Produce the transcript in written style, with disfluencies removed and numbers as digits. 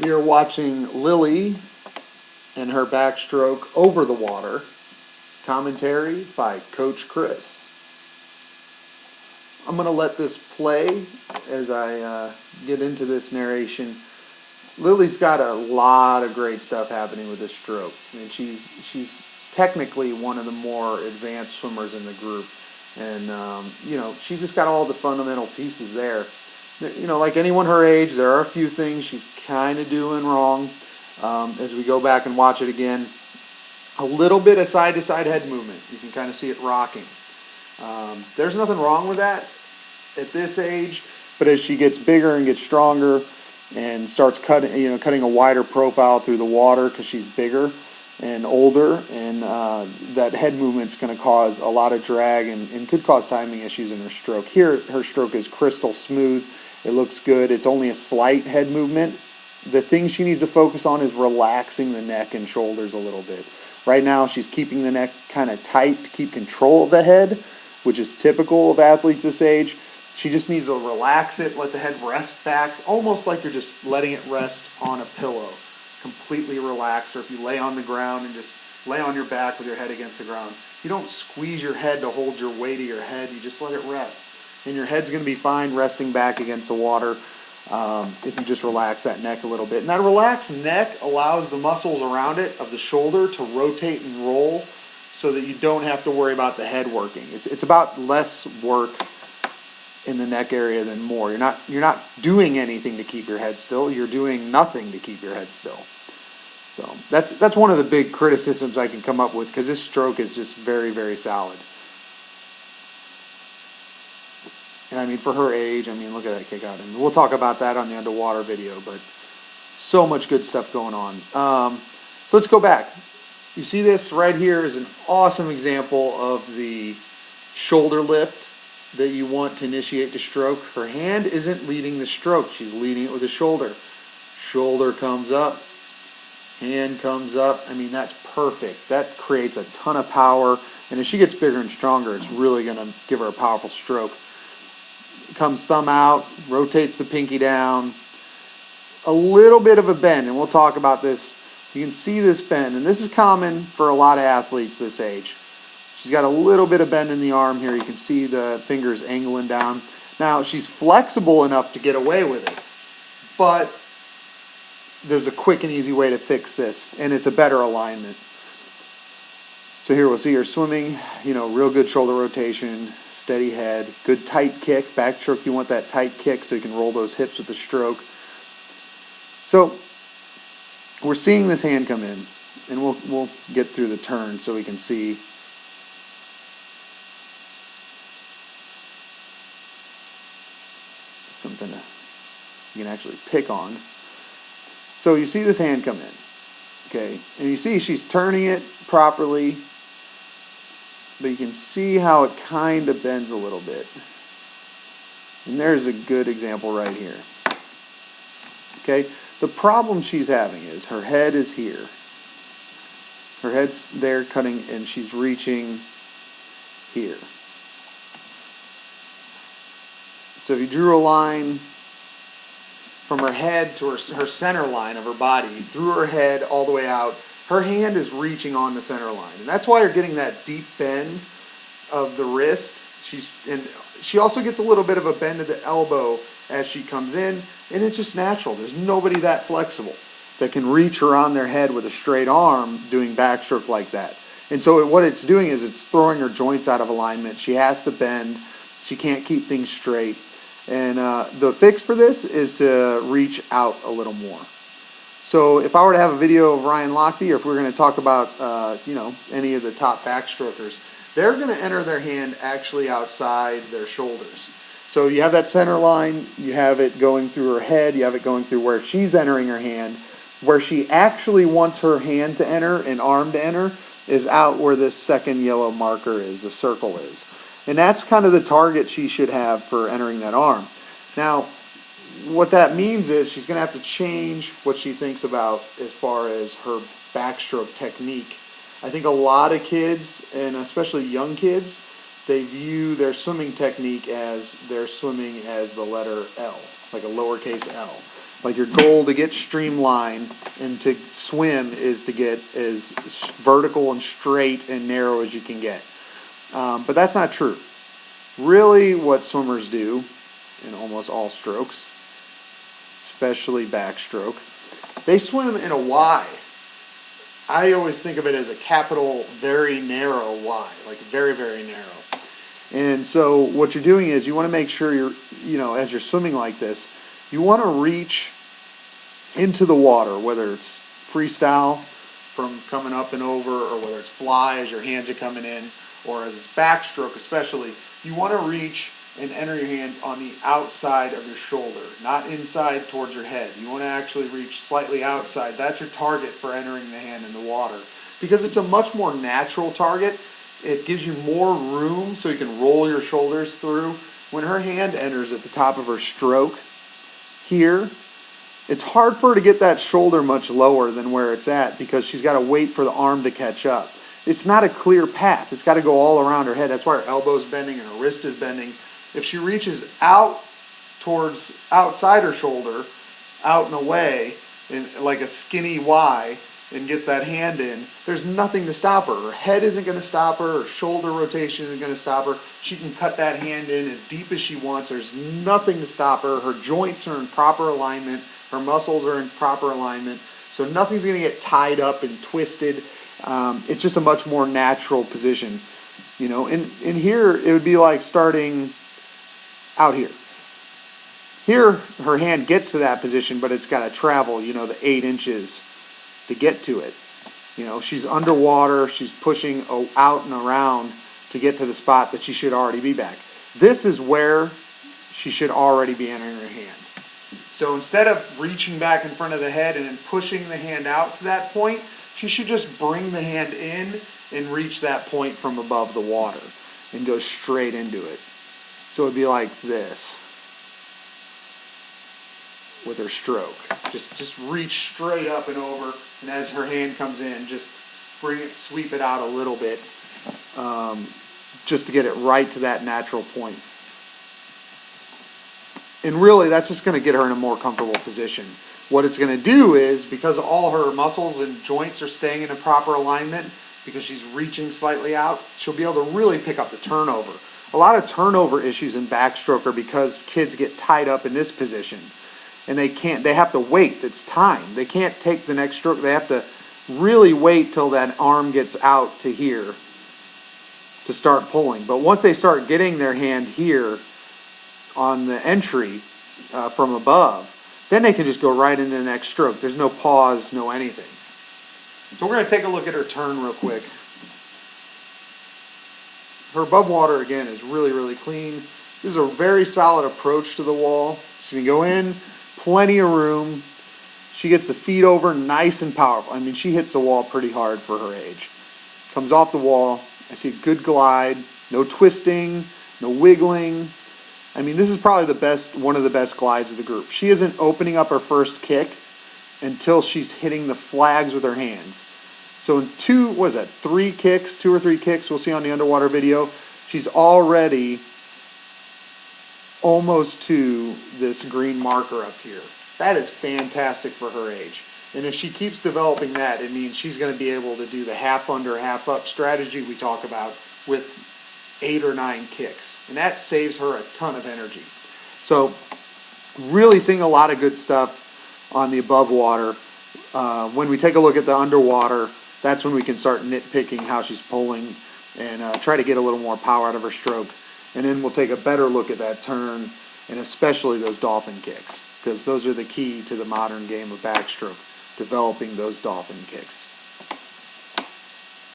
You're watching Lily and her backstroke over the water. Commentary by Coach Chris. I'm going to let this play as I get into this narration. Lily's got a lot of great stuff happening with this stroke, and she's technically one of the more advanced swimmers in the group, and she's just got all the fundamental pieces there. Like anyone her age, there are a few things she's kind of doing wrong. As we go back and watch it again, a little bit of side-to-side head movement. You can kind of see it rocking. There's nothing wrong with that at this age, but as she gets bigger and gets stronger and starts cutting a wider profile through the water because she's bigger and older, and that head movement's going to cause a lot of drag and could cause timing issues in her stroke. Here, her stroke is crystal smooth. It looks good. It's only a slight head movement. The thing she needs to focus on is relaxing the neck and shoulders a little bit. Right now, she's keeping the neck kind of tight to keep control of the head, which is typical of athletes this age. She just needs to relax it, let the head rest back, almost like you're just letting it rest on a pillow, completely relaxed. Or if you lay on the ground and just lay on your back with your head against the ground, you don't squeeze your head to hold your weight of your head. You just let it rest. And your head's going to be fine resting back against the water if you just relax that neck a little bit. And that relaxed neck allows the muscles around it of the shoulder to rotate and roll so that you don't have to worry about the head working. It's about less work in the neck area than more. You're not doing anything to keep your head still. You're doing nothing to keep your head still. So that's one of the big criticisms I can come up with, because this stroke is just very, very solid. And I mean, for her age, look at that kick out. And we'll talk about that on the underwater video, but so much good stuff going on. So let's go back. You see this right here is an awesome example of the shoulder lift that you want to initiate the stroke. Her hand isn't leading the stroke. She's leading it with the shoulder. Shoulder comes up. Hand comes up. That's perfect. That creates a ton of power. And as she gets bigger and stronger, it's really going to give her a powerful stroke. Comes thumb out, rotates the pinky down, a little bit of a bend, and we'll talk about this. You can see this bend, and this is common for a lot of athletes this age. She's got a little bit of bend in the arm here. You can see the fingers angling down. Now, she's flexible enough to get away with it, but there's a quick and easy way to fix this, and it's a better alignment. So here we'll see her swimming, real good shoulder rotation, steady head, good tight kick. Backstroke, you want that tight kick so you can roll those hips with the stroke. So we're seeing this hand come in, and we'll get through the turn so we can see. Something you can actually pick on. So you see this hand come in, okay? And you see she's turning it properly, but you can see how it kind of bends a little bit. And there's a good example right here. Okay? The problem she's having is her head is here. Her head's there cutting, and she's reaching here. So if you drew a line from her head to her center line of her body, through her head all the way out, her hand is reaching on the center line. And that's why you're getting that deep bend of the wrist. She also gets a little bit of a bend of the elbow as she comes in, and it's just natural. There's nobody that flexible that can reach around their head with a straight arm doing backstroke like that. And so what it's doing is it's throwing her joints out of alignment. She has to bend. She can't keep things straight. And the fix for this is to reach out a little more. So if I were to have a video of Ryan Lochte, or if we're going to talk about any of the top backstrokers, they're going to enter their hand actually outside their shoulders. So you have that center line, you have it going through her head, you have it going through where she's entering her hand. Where she actually wants her hand to enter and arm to enter is out where this second yellow marker is, the circle is. And that's kind of the target she should have for entering that arm. Now, what that means is she's going to have to change what she thinks about as far as her backstroke technique. I think a lot of kids, and especially young kids, they view their swimming technique as they're swimming as the letter L, like a lowercase L. Like your goal to get streamlined and to swim is to get as vertical and straight and narrow as you can get. But that's not true. Really what swimmers do in almost all strokes, especially backstroke, they swim in a Y. I always think of it as a capital, very narrow Y, like very, very narrow. And so what you're doing is you want to make sure as you're swimming like this, you want to reach into the water, whether it's freestyle from coming up and over, or whether it's fly as your hands are coming in, or as it's backstroke especially. You want to reach and enter your hands on the outside of your shoulder, not inside towards your head. You want to actually reach slightly outside. That's your target for entering the hand in the water, because it's a much more natural target. It gives you more room so you can roll your shoulders through. When her hand enters at the top of her stroke here, it's hard for her to get that shoulder much lower than where it's at, because she's got to wait for the arm to catch up. It's not a clear path. It's got to go all around her head. That's why her elbow's bending and her wrist is bending. If she reaches out towards outside her shoulder, out and away, in like a skinny Y, and gets that hand in, there's nothing to stop her. Her head isn't going to stop her. Her shoulder rotation isn't going to stop her. She can cut that hand in as deep as she wants. There's nothing to stop her. Her joints are in proper alignment. Her muscles are in proper alignment. So nothing's going to get tied up and twisted. It's just a much more natural position. In here, it would be like starting out here. Here, her hand gets to that position, but it's got to travel, the 8 inches to get to it. She's underwater. She's pushing out and around to get to the spot that she should already be back. This is where she should already be entering her hand. So instead of reaching back in front of the head and then pushing the hand out to that point, she should just bring the hand in and reach that point from above the water and go straight into it. So it'd be like this with her stroke. Just reach straight up and over, and as her hand comes in, just sweep it out a little bit, just to get it right to that natural point. And really, that's just going to get her in a more comfortable position. What it's going to do is, because all her muscles and joints are staying in a proper alignment, because she's reaching slightly out, she'll be able to really pick up the turnover. A lot of turnover issues in backstroke are because kids get tied up in this position. And they have to wait. It's time. They can't take the next stroke. They have to really wait till that arm gets out to here to start pulling. But once they start getting their hand here on the entry from above, then they can just go right into the next stroke. There's no pause, no anything. So we're going to take a look at her turn real quick. Her above water, again, is really, really clean. This is a very solid approach to the wall. She can go in, plenty of room. She gets the feet over nice and powerful. I mean, she hits the wall pretty hard for her age. Comes off the wall. I see a good glide. No twisting, no wiggling. I mean, this is probably one of the best glides of the group. She isn't opening up her first kick until she's hitting the flags with her hands. So in 2 or 3 kicks, we'll see on the underwater video, she's already almost to this green marker up here. That is fantastic for her age. And if she keeps developing that, it means she's going to be able to do the half under, half up strategy we talk about with 8 or 9 kicks. And that saves her a ton of energy. So really seeing a lot of good stuff on the above water. When we take a look at the underwater, that's when we can start nitpicking how she's pulling and try to get a little more power out of her stroke. And then we'll take a better look at that turn, and especially those dolphin kicks, because those are the key to the modern game of backstroke, developing those dolphin kicks.